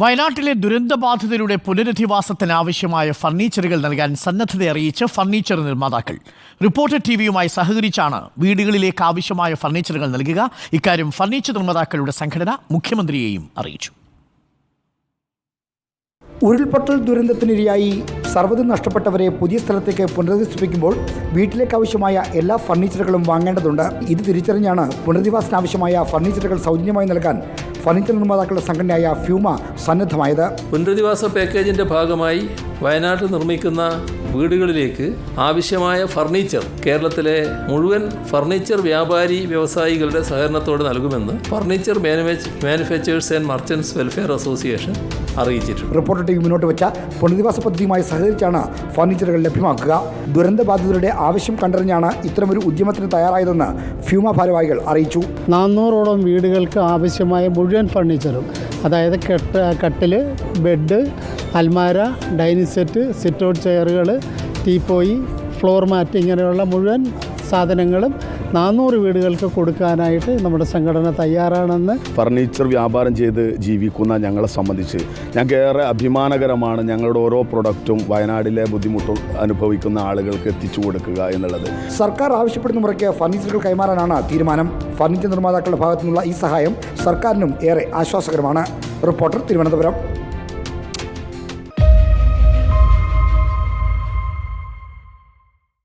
വയനാട്ടിലെ ദുരന്തബാധിതരുടെ പുനരധിവാസത്തിന് ആവശ്യമായ ഫർണിച്ചറുകൾ നൽകാൻ സന്നദ്ധത അറിയിച്ച് ഫർണിച്ചർ നിർമ്മാതാക്കൾ. റിപ്പോർട്ടർ ടിവിയുമായി സഹകരിച്ചാണ് വീടുകളിലേക്ക് ആവശ്യമായ ഫർണിച്ചറുകൾ നൽകുക. ഇക്കാര്യം ഫർണിച്ചർ നിർമ്മാതാക്കളുടെ സംഘടന മുഖ്യമന്ത്രിയെയും അറിയിച്ചു. ഉരുൾപൊട്ടൽ ദുരന്തത്തിനിരയായി സർവ്വതും നഷ്ടപ്പെട്ടവരെ പുതിയ സ്ഥലത്തേക്ക് പുനരധിവസിപ്പിക്കുമ്പോൾ വീട്ടിലേക്ക് ആവശ്യമായ എല്ലാ ഫർണിച്ചറുകളും വാങ്ങേണ്ടതുണ്ട്. ഇത് തിരിച്ചറിഞ്ഞാണ് പുനരധിവാസത്തിനാവശ്യമായ ഫർണിച്ചറുകൾ സൗജന്യമായി നൽകാൻ ഫർണിച്ചർ നിർമ്മാതാക്കളുടെ സംഘടനയായ ഫ്യൂമ സന്നദ്ധമായത്. പുനരധിവാസ പാക്കേജിൻ്റെ ഭാഗമായി വയനാട്ടിൽ നിർമ്മിക്കുന്ന വീടുകളിലേക്ക് ആവശ്യമായ ഫർണിച്ചർ കേരളത്തിലെ മുഴുവൻ ഫർണിച്ചർ വ്യാപാരി വ്യവസായികളുടെ സഹകരണത്തോടെ നൽകുമെന്ന് furniture manufacturers and merchants welfare association അറിയിച്ചിട്ടുണ്ട്. റിപ്പോർട്ടർ ടിവി മുന്നോട്ട് വെച്ച പുനരധിവാസ പദ്ധതിയുമായി സഹകരിച്ചാണ് ഫർണിച്ചറുകൾ ലഭ്യമാക്കുക. ദുരന്തബാധിതരുടെ ആവശ്യം കണ്ടറിഞ്ഞാണ് ഇത്തരമൊരു ഉദ്യമത്തിന് തയ്യാറായതെന്ന് ഫ്യൂമ ഭാരവാഹികൾ അറിയിച്ചു. 400ഓളം വീടുകൾക്ക് ആവശ്യമായ മുഴുവൻ ഫർണിച്ചറും, അതായത് കട്ടിൽ, ബെഡ്, അൽമാര, ഡൈനിങ് സെറ്റ്, സിറ്റ് ഔട്ട് ചെയറുകൾ, ടീപ്പോയി, ഫ്ലോർ മാറ്റ്, ഇങ്ങനെയുള്ള മുഴുവൻ സാധനങ്ങളും 400 വീടുകൾക്ക് കൊടുക്കാനായിട്ട് നമ്മുടെ സംഘടന തയ്യാറാണെന്ന്. ഫർണിച്ചർ വ്യാപാരം ചെയ്ത് ജീവിക്കുന്ന ഞങ്ങളെ സംബന്ധിച്ച് ഞങ്ങൾക്ക് ഏറെ അഭിമാനകരമാണ് ഞങ്ങളുടെ ഓരോ പ്രൊഡക്റ്റും വയനാട്ടിലെ ബുദ്ധിമുട്ട് അനുഭവിക്കുന്ന ആളുകൾക്ക് എത്തിച്ചു കൊടുക്കുക എന്നുള്ളത്. സർക്കാർ ആവശ്യപ്പെടുന്ന മുറയ്ക്ക് ഫർണിച്ചറുകൾ കൈമാറാനാണ് തീരുമാനം. ഫർണിച്ചർ നിർമ്മാതാക്കളുടെ ഭാഗത്തു നിന്നുള്ള ഈ സഹായം സർക്കാരിനും ഏറെ ആശ്വാസകരമാണ്. റിപ്പോർട്ടർ, തിരുവനന്തപുരം.